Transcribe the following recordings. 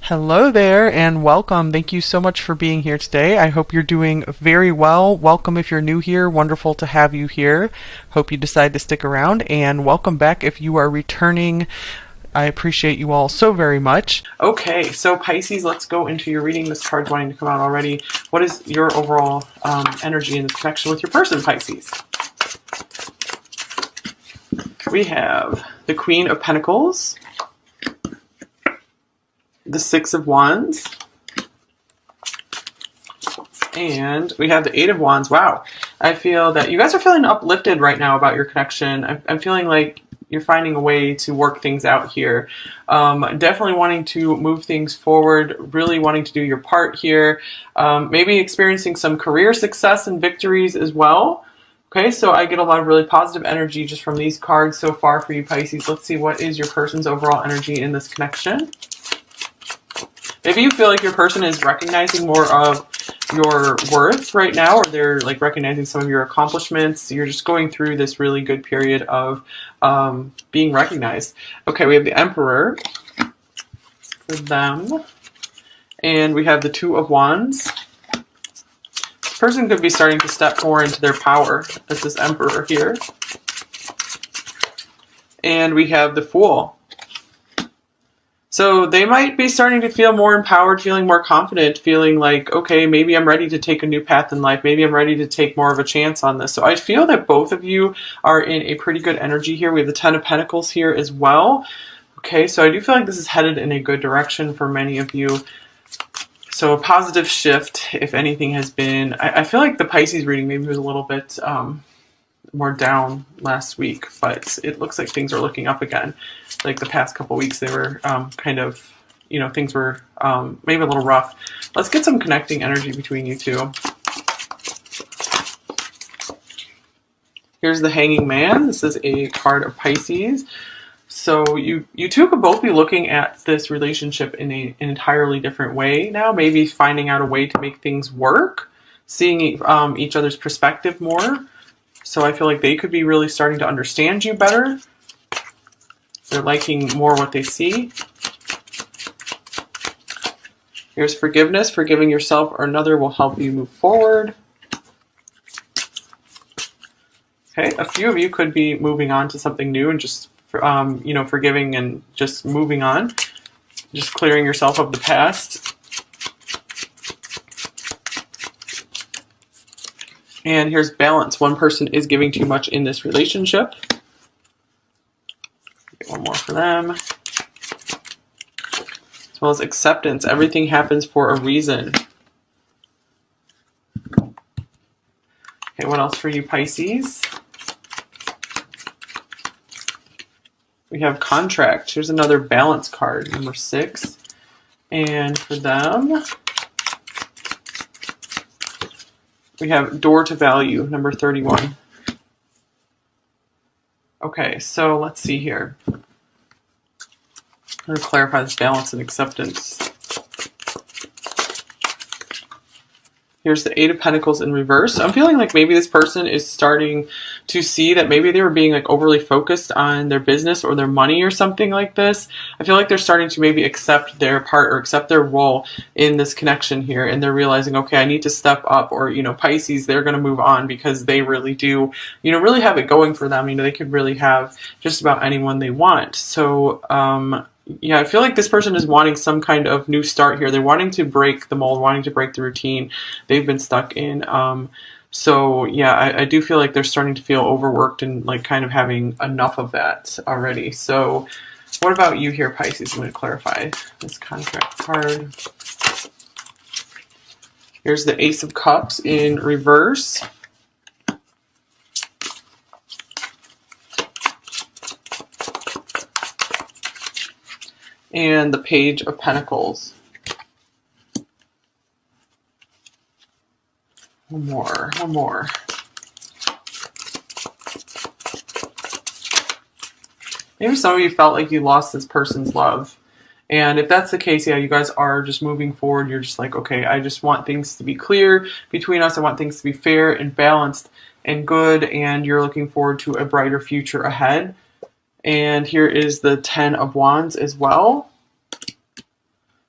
Hello there and welcome. Thank you so much for being here today. I hope you're doing very well. Welcome if you're new here. Wonderful to have you here. Hope you decide to stick around, and welcome back if you are returning. I appreciate you all so very much. Okay, so Pisces, let's go into your reading. This card's wanting to come out already. What is your overall energy in this connection with your person, Pisces? We have the Queen of Pentacles, the Six of Wands, and we have the Eight of Wands. Wow. I feel that you guys are feeling uplifted right now about your connection. I'm feeling like you're finding a way to work things out here. Definitely wanting to move things forward, really wanting to do your part here. Maybe experiencing some career success and victories as well. Okay, so I get a lot of really positive energy just from these cards so far for you, Pisces. Let's see, what is your person's overall energy in this connection? Maybe you feel like your person is recognizing more of your worth right now, or they're like recognizing some of your accomplishments. You're just going through this really good period of being recognized. Okay, we have the Emperor for them, and we have the Two of Wands. This person could be starting to step more into their power as this Emperor here. And we have the Fool. So they might be starting to feel more empowered, feeling more confident, feeling like, okay, maybe I'm ready to take a new path in life. Maybe I'm ready to take more of a chance on this. So I feel that both of you are in a pretty good energy here. We have the Ten of Pentacles here as well. Okay, so I do feel like this is headed in a good direction for many of you. So a positive shift, if anything, has been... I feel like the Pisces reading maybe was a little bit... more down last week, but it looks like things are looking up again. Like the past couple weeks, they were kind of, things were maybe a little rough. Let's get some connecting energy between you two. Here's the Hanging Man. This is a card of Pisces. So you two could both be looking at this relationship in an entirely different way now, maybe finding out a way to make things work, seeing each other's perspective more. So I feel like they could be really starting to understand you better. They're liking more what they see. Here's forgiveness. Forgiving yourself or another will help you move forward. Okay, a few of you could be moving on to something new and just, forgiving and just moving on. Just clearing yourself of the past. And here's balance. One person is giving too much in this relationship. Get one more for them. As well as acceptance. Everything happens for a reason. Okay, what else for you, Pisces? We have contract. Here's another balance card, number 6. And for them... we have door to value, number 31. Okay, so let's see here. I'm going to clarify this balance and acceptance. Here's the Eight of Pentacles in reverse. I'm feeling like maybe this person is starting to see that maybe they were being like overly focused on their business or their money or something like this. I feel like they're starting to maybe accept their part or accept their role in this connection here. And they're realizing, okay, I need to step up. Or, Pisces, they're going to move on because they really do, really have it going for them. They could really have just about anyone they want. So, yeah, I feel like this person is wanting some kind of new start here. They're wanting to break the mold, wanting to break the routine they've been stuck in. So, yeah, I do feel like they're starting to feel overworked and like kind of having enough of that already. So what about you here, Pisces? I'm going to clarify this contract card. Here's the Ace of Cups in reverse. And the Page of Pentacles. One more. Maybe some of you felt like you lost this person's love. And if that's the case, yeah, you guys are just moving forward. You're just like, okay, I just want things to be clear between us. I want things to be fair and balanced and good. And you're looking forward to a brighter future ahead. And here is the Ten of Wands as well.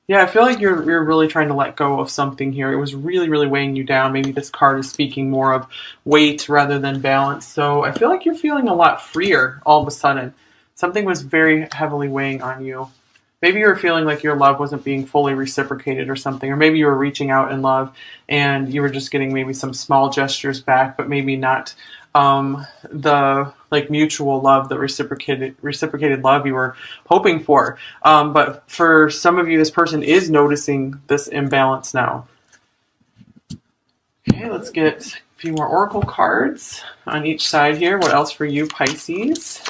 Yeah, I feel like you're really trying to let go of something here. It was really, really weighing you down. Maybe this card is speaking more of weight rather than balance. So I feel like you're feeling a lot freer all of a sudden. Something was very heavily weighing on you. Maybe you were feeling like your love wasn't being fully reciprocated or something, or maybe you were reaching out in love and you were just getting maybe some small gestures back, but maybe not the like mutual love, the reciprocated love you were hoping for. But for some of you, this person is noticing this imbalance now. Okay, let's get a few more oracle cards on each side here. What else for you, Pisces?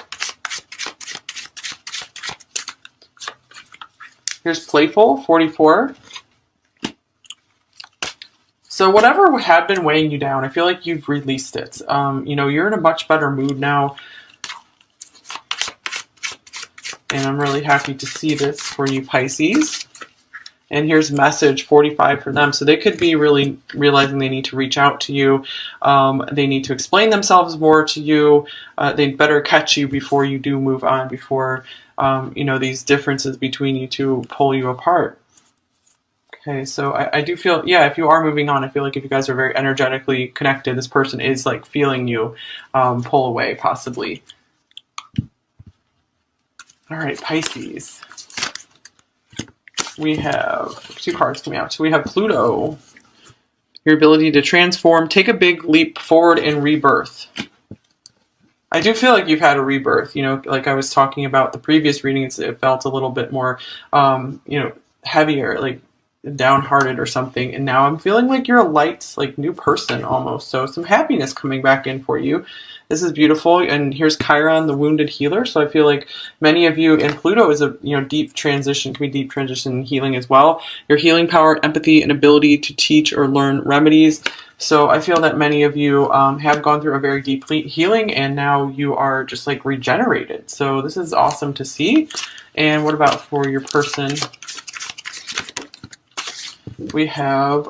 Here's Playful, 44. So whatever had been weighing you down, I feel like you've released it. You're in a much better mood now. And I'm really happy to see this for you, Pisces. And here's message 45 for them. So they could be really realizing they need to reach out to you. They need to explain themselves more to you. They'd better catch you before you do move on, before, these differences between you two pull you apart. Okay, so I do feel, yeah, if you are moving on, I feel like if you guys are very energetically connected, this person is like feeling you pull away, possibly. All right, Pisces. We have 2 cards coming out. So we have Pluto, your ability to transform, take a big leap forward in rebirth. I do feel like you've had a rebirth, like I was talking about the previous readings, it felt a little bit more, heavier, like downhearted or something. And now I'm feeling like you're a light, like new person almost. So some happiness coming back in for you. This is beautiful. And here's Chiron, the wounded healer. So I feel like many of you, and Pluto is a deep transition, can be deep transition healing as well. Your healing power, empathy, and ability to teach or learn remedies. So I feel that many of you have gone through a very deep healing and now you are just like regenerated. So this is awesome to see. And what about for your person? We have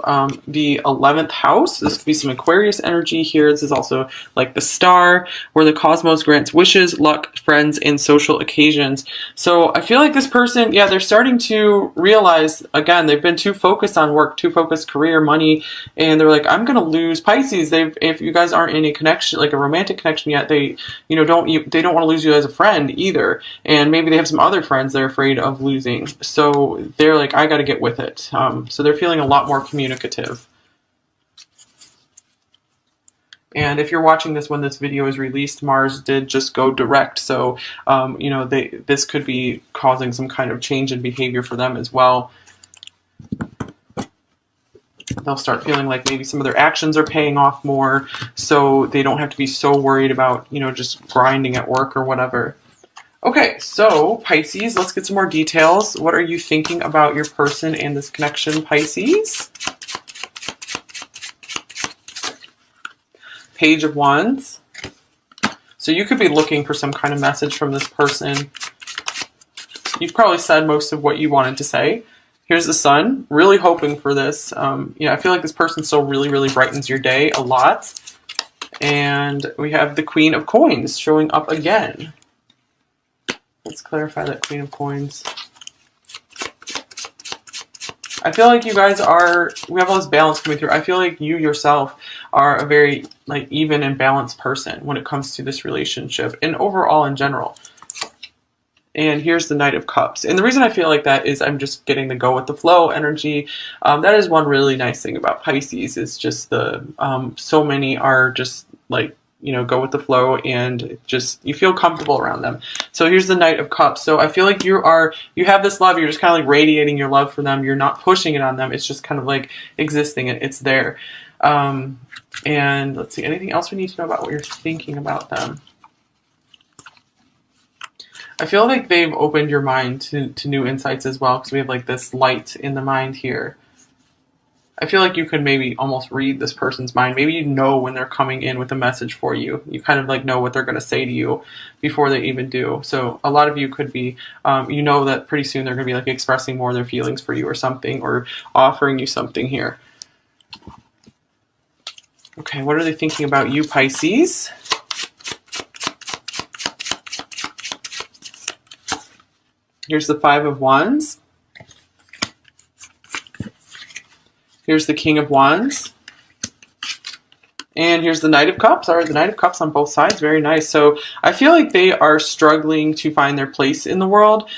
the 11th house. This could be some Aquarius energy here. This is also like the star, where the cosmos grants wishes, luck, friends, and social occasions. So I feel like this person, yeah, they're starting to realize, again, they've been too focused on work, too focused career, money, and they're like, I'm going to lose Pisces. If you guys aren't in a connection, like a romantic connection yet, they don't want to lose you as a friend either. And maybe they have some other friends they're afraid of losing. So they're like, I got to get with it. So they're feeling a lot more communicative. And if you're watching this when this video is released, Mars did just go direct. So, this could be causing some kind of change in behavior for them as well. They'll start feeling like maybe some of their actions are paying off more, so they don't have to be so worried about, just grinding at work or whatever. Okay, so Pisces, let's get some more details. What are you thinking about your person and this connection, Pisces? Page of Wands. So you could be looking for some kind of message from this person. You've probably said most of what you wanted to say. Here's the Sun, really hoping for this. I feel like this person still really, really brightens your day a lot. And we have the Queen of Coins showing up again. Let's clarify that Queen of Coins. I feel like you guys we have all this balance coming through. I feel like you yourself are a very even and balanced person when it comes to this relationship and overall in general. And here's the Knight of Cups. And the reason I feel like that is I'm just getting the go with the flow energy. That is one really nice thing about Pisces is just so many are just go with the flow and just you feel comfortable around them. So here's the Knight of Cups. So I feel like you have this love, you're just kind of like radiating your love for them. You're not pushing it on them. It's just kind of like existing. It's there. And let's see, anything else we need to know about what you're thinking about them? I feel like they've opened your mind to new insights as well because we have like this light in the mind here. I feel like you could maybe almost read this person's mind. Maybe you know when they're coming in with a message for you. You kind of know what they're going to say to you before they even do. So a lot of you could be, that pretty soon they're going to be expressing more of their feelings for you or something or offering you something here. Okay, what are they thinking about you, Pisces? Here's the Five of Wands. Here's the King of Wands. And here's the Knight of Cups. All right, the Knight of Cups on both sides. Very nice. So I feel like they are struggling to find their place in the world.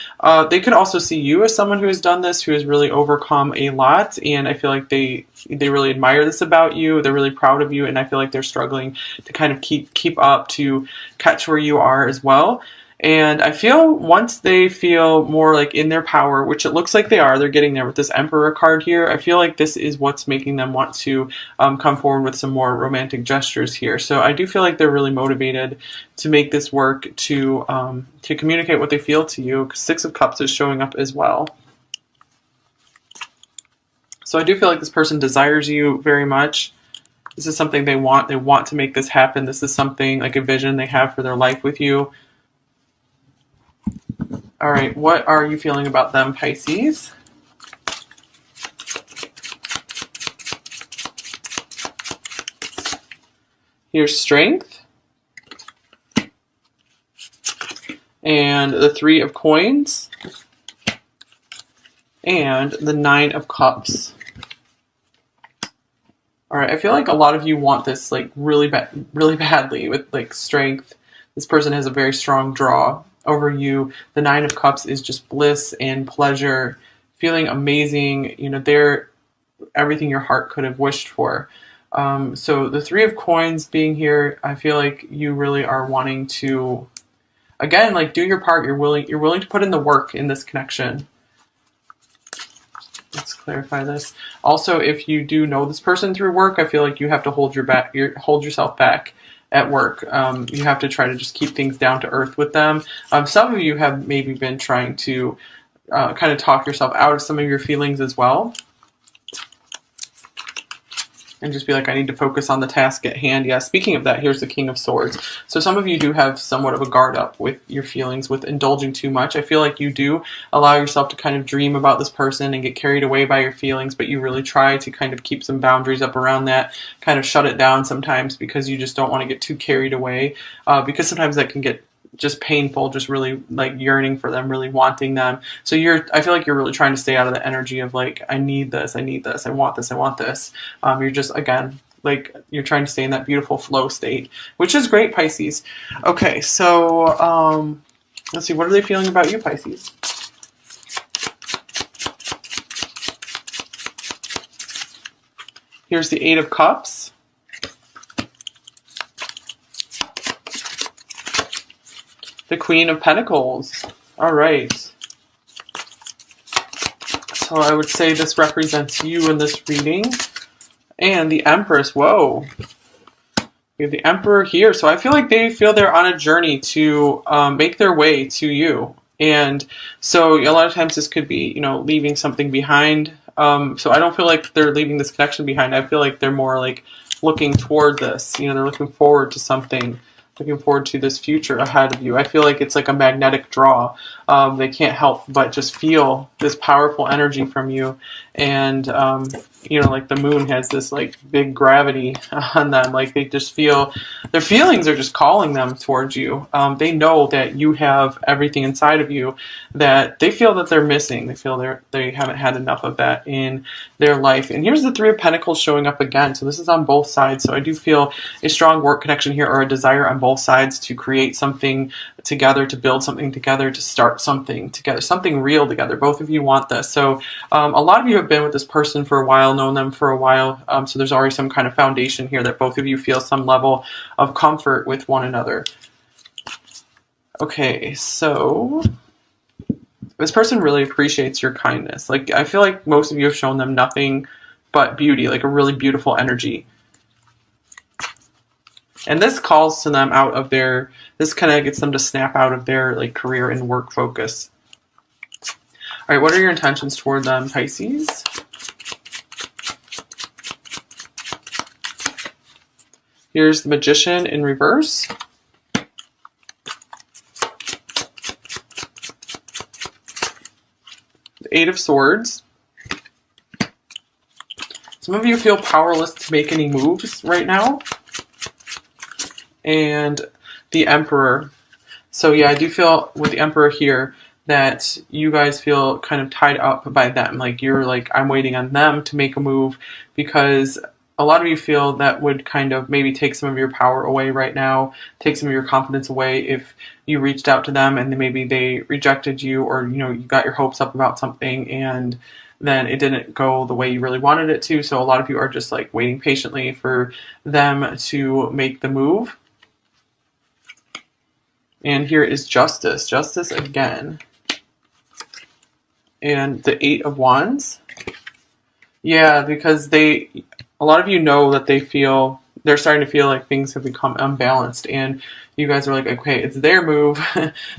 They could also see you as someone who has done this, who has really overcome a lot. And I feel like they really admire this about you. They're really proud of you. And I feel like they're struggling to kind of keep up to catch where you are as well. And I feel once they feel more like in their power, which it looks like they are, they're getting there with this Emperor card here. I feel like this is what's making them want to come forward with some more romantic gestures here. So I do feel like they're really motivated to make this work, to communicate what they feel to you. 'Cause Six of Cups is showing up as well. So I do feel like this person desires you very much. This is something they want. They want to make this happen. This is something like a vision they have for their life with you. All right, what are you feeling about them, Pisces? Here's Strength. And the Three of Coins. And the Nine of Cups. All right, I feel like a lot of you want this like really badly with like Strength. This person has a very strong draw over you. The Nine of Cups is just bliss and pleasure, feeling amazing. You know, they're everything your heart could have wished for. So the Three of Coins being here, I feel like you really are wanting to, again, like do your part. You're willing to put in the work in this connection. Let's clarify this. Also, if you do know this person through work, I feel like you have to hold yourself back at work. You have to try to just keep things down to earth with them. Some of you have maybe been trying to kind of talk yourself out of some of your feelings as well. And just be like, I need to focus on the task at hand. Yeah, speaking of that, here's the King of Swords. So some of you do have somewhat of a guard up with your feelings, with indulging too much. I feel like you do allow yourself to kind of dream about this person and get carried away by your feelings, but you really try to kind of keep some boundaries up around that, kind of shut it down sometimes because you just don't want to get too carried away, because sometimes that can get just painful, just really like yearning for them, really wanting them. So I feel like you're really trying to stay out of the energy of like, I need this, I want this, I want this. You're just, again, like you're trying to stay in that beautiful flow state, which is great, Pisces. Okay, so let's see, what are they feeling about you, Pisces? Here's the Eight of Cups. The Queen of Pentacles. All right. So I would say this represents you in this reading. And the Empress. Whoa. We have the Emperor here. So I feel like they feel they're on a journey to make their way to you. And so a lot of times this could be, you know, leaving something behind. So I don't feel like they're leaving this connection behind. I feel like they're more like looking toward this. You know, they're looking forward to something. Looking forward to this future ahead of you. I feel like it's like a magnetic draw. They can't help but just feel this powerful energy from you. And, you know, like the moon has this like big gravity on them. Like they just feel, their feelings are just calling them towards you. They know that you have everything inside of you that they feel that they're missing. They feel they haven't had enough of that in their life. And here's the Three of Pentacles showing up again. So this is on both sides. So I do feel a strong work connection here, or a desire on both sides to create something together, to build something together, to start something together, something real together. Both of you want this. So a lot of you have been with this person for a while, known them for a while. So there's already some kind of foundation here that both of you feel some level of comfort with one another. Okay, so this person really appreciates your kindness. Like I feel like most of you have shown them nothing but beauty, like a really beautiful energy. And this calls to them out of their, this kind of gets them to snap out of their like career and work focus. All right, what are your intentions toward them, Pisces? Here's the Magician in reverse. The Eight of Swords. Some of you feel powerless to make any moves right now. And the Emperor. So yeah, I do feel with the Emperor here that you guys feel kind of tied up by them. Like you're like, I'm waiting on them to make a move, because a lot of you feel that would kind of maybe take some of your power away right now, take some of your confidence away if you reached out to them and then maybe they rejected you, or you know, you got your hopes up about something and then it didn't go the way you really wanted it to. So a lot of you are just like waiting patiently for them to make the move. And here is Justice. Justice again. And the Eight of Wands. Yeah, because a lot of you know that they're starting to feel like things have become unbalanced, and you guys are like, okay, it's their move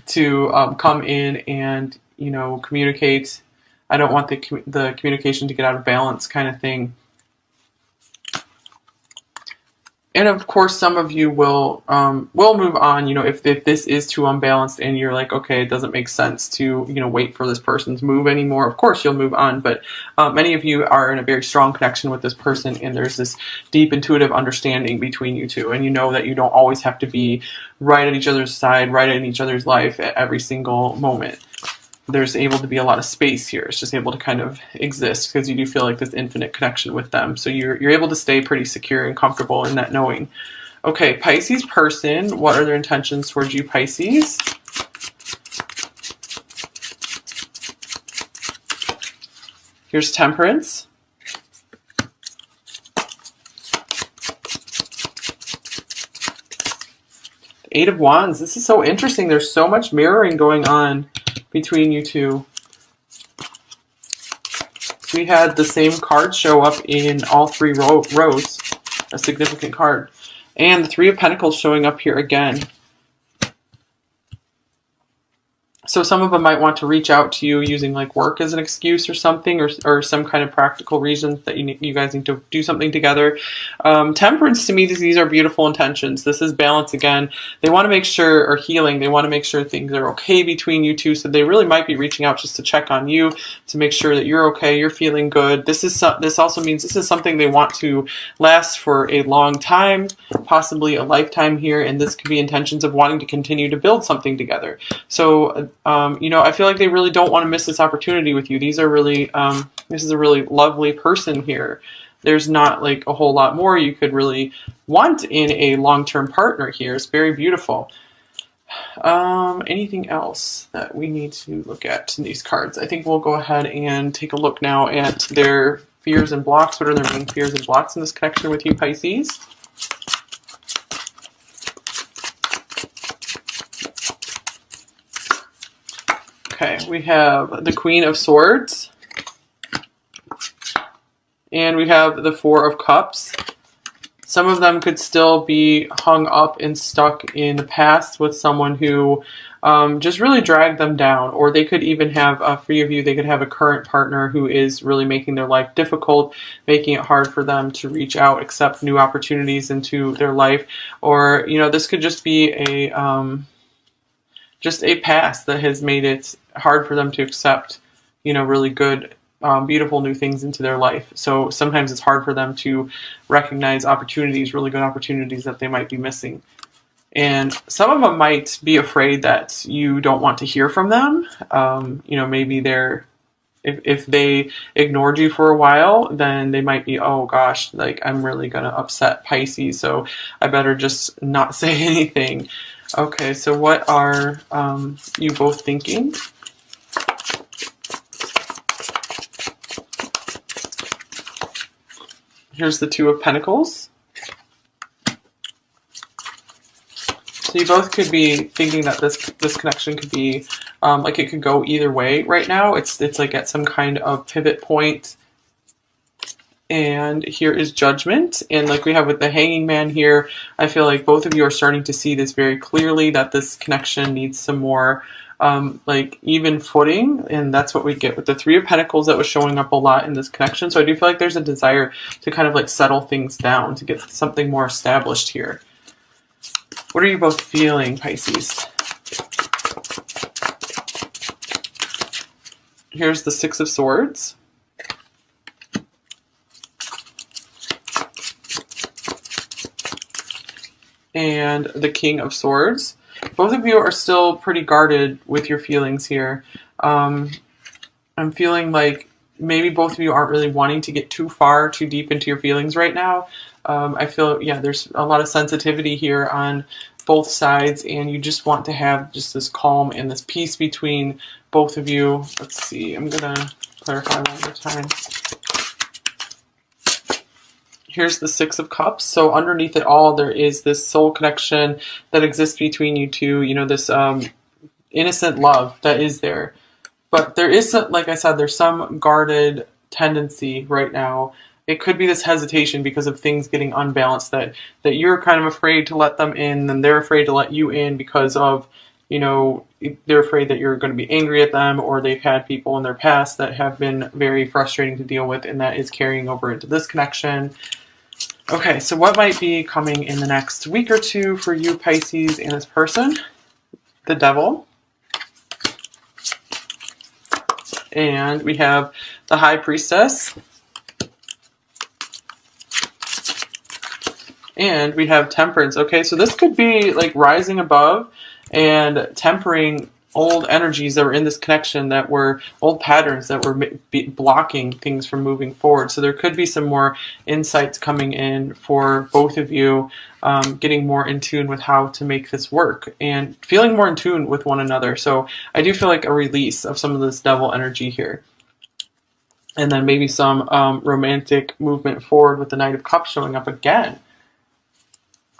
to come in and, you know, communicate. I don't want the communication to get out of balance, kind of thing. And of course, some of you will move on. You know, if this is too unbalanced and you're like, okay, it doesn't make sense to, you know, wait for this person's move anymore. Of course, you'll move on. But many of you are in a very strong connection with this person, and there's this deep intuitive understanding between you two. And you know that you don't always have to be right at each other's side, right in each other's life at every single moment. There's able to be a lot of space here. It's just able to kind of exist because you do feel like this infinite connection with them. So you're able to stay pretty secure and comfortable in that knowing. Okay, Pisces person, what are their intentions towards you, Pisces? Here's Temperance. Eight of Wands. This is so interesting. There's so much mirroring going on between you two. We had the same card show up in all three rows, a significant card. And the Three of Pentacles showing up here again. So some of them might want to reach out to you using like work as an excuse or something, or some kind of practical reason that you guys need to do something together. Temperance, to me, these are beautiful intentions. This is balance again. They want to make sure, or healing, they want to make sure things are okay between you two. So they really might be reaching out just to check on you, to make sure that you're okay, you're feeling good. This also means this is something they want to last for a long time, possibly a lifetime here. And this could be intentions of wanting to continue to build something together. So you know, I feel like they really don't want to miss this opportunity with you. These are really, this is a really lovely person here. There's not like a whole lot more you could really want in a long-term partner here. It's very beautiful. Anything else that we need to look at in these cards? I think we'll go ahead and take a look now at their fears and blocks. What are their main fears and blocks in this connection with you, Pisces? Okay, we have the Queen of Swords. And we have the Four of Cups. Some of them could still be hung up and stuck in the past with someone who just really dragged them down. Or they could even have, for you of you, they could have a current partner who is really making their life difficult, making it hard for them to reach out, accept new opportunities into their life. Or, you know, this could just be a past that has made it hard for them to accept, you know, really good, beautiful new things into their life. So sometimes it's hard for them to recognize opportunities, really good opportunities that they might be missing. And some of them might be afraid that you don't want to hear from them. You know, maybe if they ignored you for a while, then they might be, oh gosh, like I'm really going to upset Pisces, so I better just not say anything. Okay, so what are you both thinking? Here's the Two of Pentacles. So you both could be thinking that this connection could be like it could go either way right now. It's like at some kind of pivot point. And here is Judgment. And like we have with the Hanging Man here, I feel like both of you are starting to see this very clearly, that this connection needs some more like even footing. And that's what we get with the Three of Pentacles that was showing up a lot in this connection. So I do feel like there's a desire to kind of like settle things down, to get something more established here. What are you both feeling, Pisces? Here's the Six of Swords. And the King of Swords. both of you are still pretty guarded with your feelings here. I'm feeling like maybe both of you aren't really wanting to get too far, too deep into your feelings right now. I feel, yeah, there's a lot of sensitivity here on both sides, and you just want to have just this calm and this peace between both of you. Let's see, I'm going to clarify one more time. Here's the Six of Cups. So underneath it all, there is this soul connection that exists between you two, you know, this innocent love that is there. But there is, like I said, there's some guarded tendency right now. It could be this hesitation because of things getting unbalanced, that you're kind of afraid to let them in, and they're afraid to let you in because of, you know, they're afraid that you're going to be angry at them, or they've had people in their past that have been very frustrating to deal with, and that is carrying over into this connection. Okay, so what might be coming in the next week or two for you, Pisces, and this person? The Devil. And we have the High Priestess. And we have Temperance. Okay, so this could be like rising above and tempering old energies that were in this connection, that were old patterns that were blocking things from moving forward. So there could be some more insights coming in for both of you, getting more in tune with how to make this work and feeling more in tune with one another. So I do feel like a release of some of this devil energy here. And then maybe some romantic movement forward with the Knight of Cups showing up again.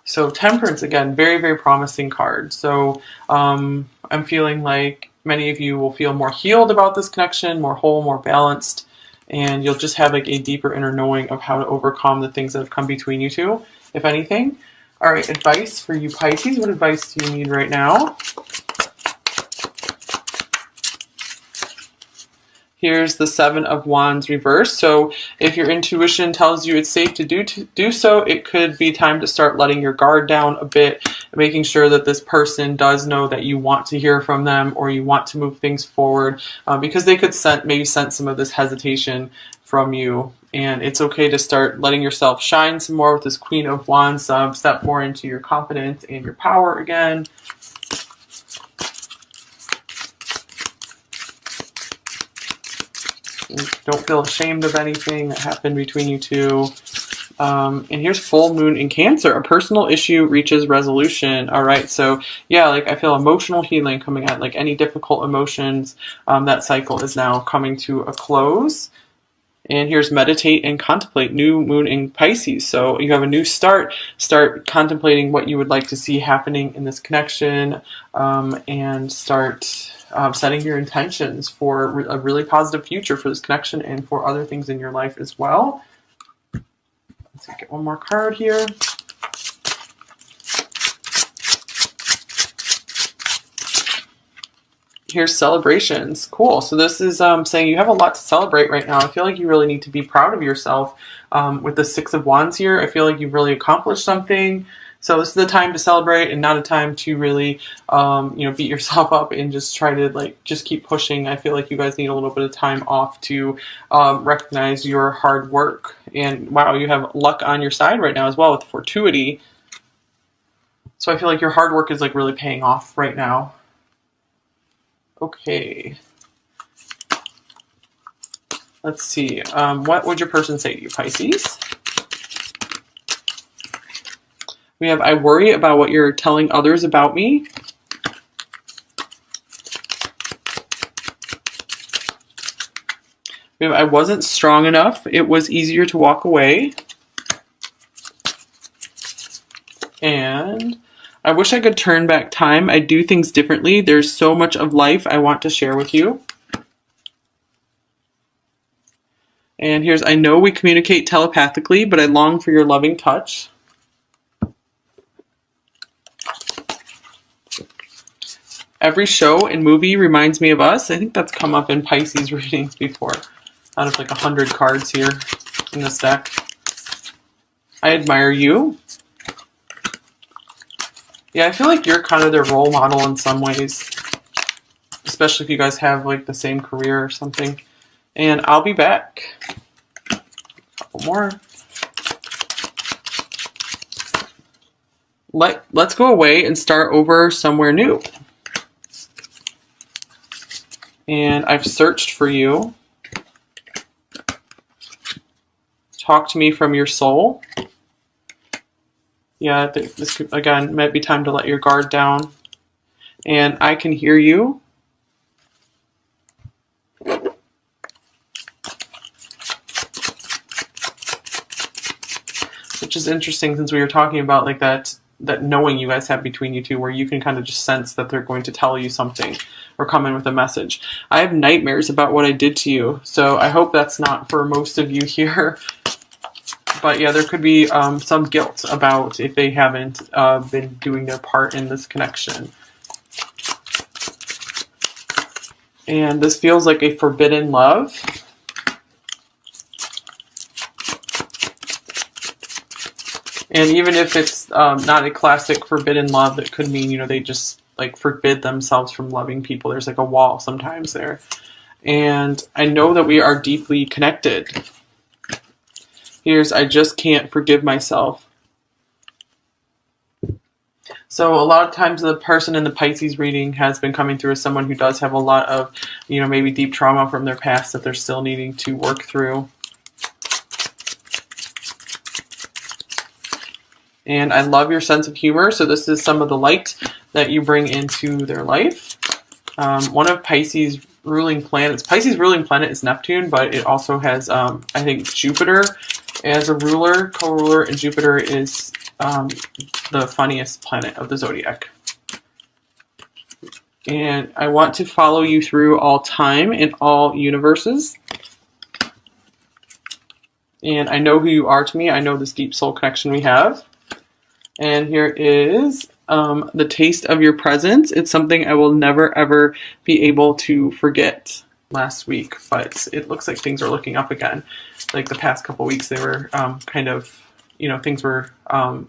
So Temperance, again, very, very promising card. So I'm feeling like many of you will feel more healed about this connection, more whole, more balanced, and you'll just have like a deeper inner knowing of how to overcome the things that have come between you two, if anything. All right, advice for you, Pisces. What advice do you need right now? Here's the Seven of Wands reversed. So if your intuition tells you it's safe to do so, it could be time to start letting your guard down a bit, making sure that this person does know that you want to hear from them, or you want to move things forward, because they could maybe sense some of this hesitation from you. And it's okay to start letting yourself shine some more with this Queen of Wands, step more into your confidence and your power again. Don't feel ashamed of anything that happened between you two. And here's full moon in Cancer. A personal issue reaches resolution. All right, so yeah, like I feel emotional healing coming out. Like any difficult emotions, that cycle is now coming to a close. And here's meditate and contemplate, new moon in Pisces. So you have a new start. Start contemplating what you would like to see happening in this connection, and start setting your intentions for a really positive future for this connection and for other things in your life as well. Let's get one more card here. Here's celebrations. Cool. So this is saying you have a lot to celebrate right now. I feel like you really need to be proud of yourself. With the Six of Wands here, I feel like you've really accomplished something. So this is the time to celebrate, and not a time to really, beat yourself up and just try to just keep pushing. I feel like you guys need a little bit of time off to recognize your hard work. And wow, you have luck on your side right now as well with fortuity. So I feel like your hard work is really paying off right now. Okay. Let's see. What would your person say to you, Pisces? We have, I worry about what you're telling others about me. We have, I wasn't strong enough. It was easier to walk away. And I wish I could turn back time. I do things differently. There's so much of life I want to share with you. And here's, I know we communicate telepathically, but I long for your loving touch. Every show and movie reminds me of us. I think that's come up in Pisces readings before. Out of 100 cards here in this deck. I admire you. Yeah, I feel like you're kind of their role model in some ways. Especially if you guys have the same career or something. And I'll be back. A couple more. let's go away and start over somewhere new. And I've searched for you. Talk to me from your soul. Yeah, this could, again, might be time to let your guard down. And I can hear you. Which is interesting, since we were talking about like that knowing you guys have between you two, where you can kind of just sense that they're going to tell you something or come in with a message. I have nightmares about what I did to you, so I hope that's not for most of you here. But yeah, there could be some guilt about if they haven't been doing their part in this connection. And this feels like a forbidden love. And even if it's not a classic forbidden love, it could mean, you know, they just like forbid themselves from loving people. There's like a wall sometimes there. And I know that we are deeply connected. Here's, I just can't forgive myself. So a lot of times the person in the Pisces reading has been coming through as someone who does have a lot of, you know, maybe deep trauma from their past that they're still needing to work through. And I love your sense of humor. So this is some of the light that you bring into their life. One of Pisces' ruling planets, Pisces' ruling planet is Neptune, but it also has, I think, Jupiter as a ruler, co-ruler, and Jupiter is the funniest planet of the zodiac. And I want to follow you through all time and all universes. And I know who you are to me. I know this deep soul connection we have. And here is the taste of your presence. It's something I will never, ever be able to forget. Last week, but it looks like things are looking up again. Like the past couple weeks, they were kind of, you know, things were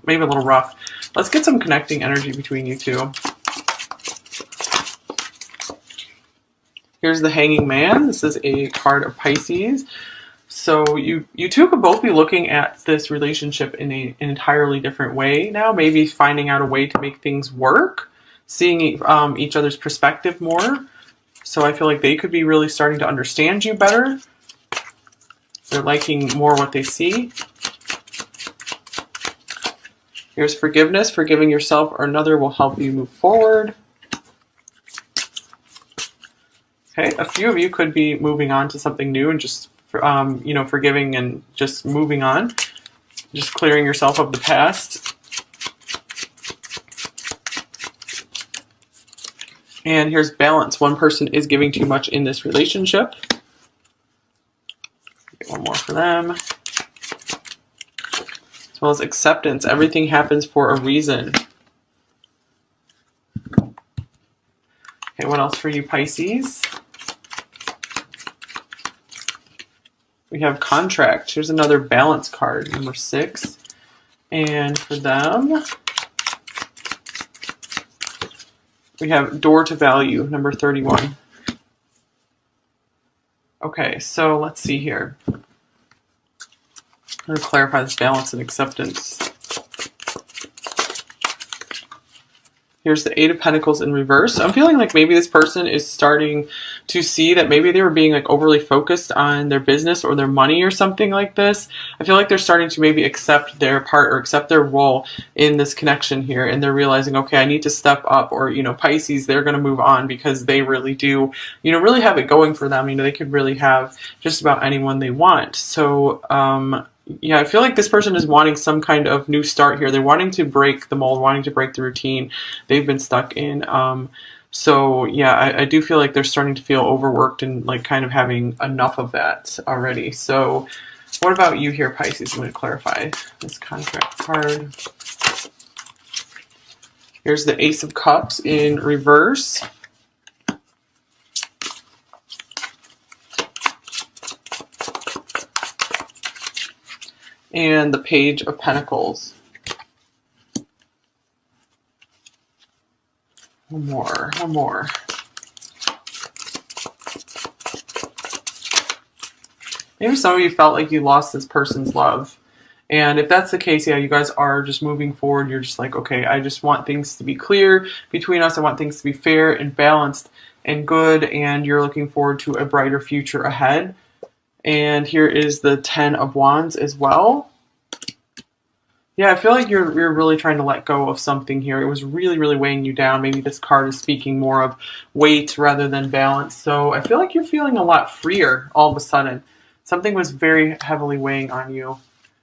maybe a little rough. Let's get some connecting energy between you two. Here's the Hanging Man. This is a card of Pisces. So you two could both be looking at this relationship in an entirely different way now. Maybe finding out a way to make things work, seeing each other's perspective more. So I feel like they could be really starting to understand you better. They're liking more what they see. Here's forgiveness. Forgiving yourself or another will help you move forward. Okay, a few of you could be moving on to something new and just, you know, forgiving and just moving on. Just clearing yourself of the past. And here's balance. One person is giving too much in this relationship. Get one more for them. As well as acceptance. Everything happens for a reason. Okay, what else for you, Pisces? We have contract. Here's another balance card, number 6. And for them, we have door to value, number 31. Okay, so let's see here. I'm going to clarify this balance and acceptance. Here's the 8 of Pentacles in reverse. I'm feeling like maybe this person is starting to see that maybe they were being like overly focused on their business or their money or something like this. I feel like they're starting to maybe accept their part or accept their role in this connection here. And they're realizing, okay, I need to step up. Or, you know, Pisces, they're going to move on because they really do, you know, really have it going for them. You know, they could really have just about anyone they want. So, yeah, I feel like this person is wanting some kind of new start here. They're wanting to break the mold, wanting to break the routine they've been stuck in. So yeah, I do feel like they're starting to feel overworked and like kind of having enough of that already. So what about you here, Pisces? I'm going to clarify this contract card. Here's the Ace of Cups in reverse. And the Page of Pentacles. One more. Maybe some of you felt like you lost this person's love And if that's the case, yeah, you guys are just moving forward. You're just like, okay, I just want things to be clear between us. I want things to be fair and balanced and good. And you're looking forward to a brighter future ahead. And here is the 10 of Wands as well. Yeah, I feel like you're really trying to let go of something here. It was really, really weighing you down. Maybe this card is speaking more of weight rather than balance. So I feel like you're feeling a lot freer all of a sudden. Something was very heavily weighing on you.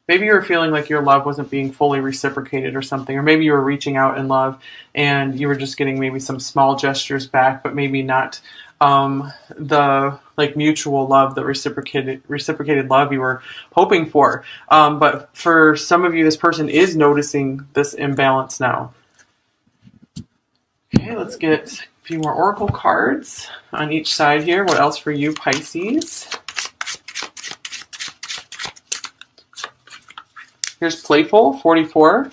Maybe you were feeling like your love wasn't being fully reciprocated or something. Or maybe you were reaching out in love and you were just getting maybe some small gestures back, but maybe not the like mutual love, the reciprocated love you were hoping for. But for some of you, this person is noticing this imbalance now. Okay, let's get a few more oracle cards on each side here. What else for you, Pisces? Here's Playful, 44.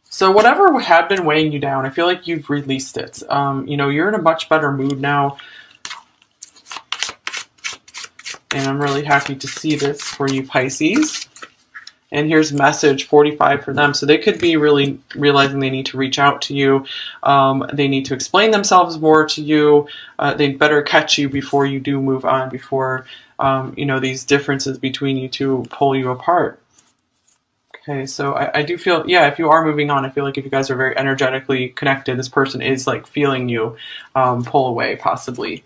So whatever had been weighing you down, I feel like you've released it. You know, you're in a much better mood now. And I'm really happy to see this for you, Pisces. And here's message 45 for them. So they could be really realizing they need to reach out to you. They need to explain themselves more to you. They'd better catch you before you do move on, before, you know, these differences between you two pull you apart. Okay, so I do feel, yeah, if you are moving on, I feel like if you guys are very energetically connected, this person is like feeling you pull away, possibly.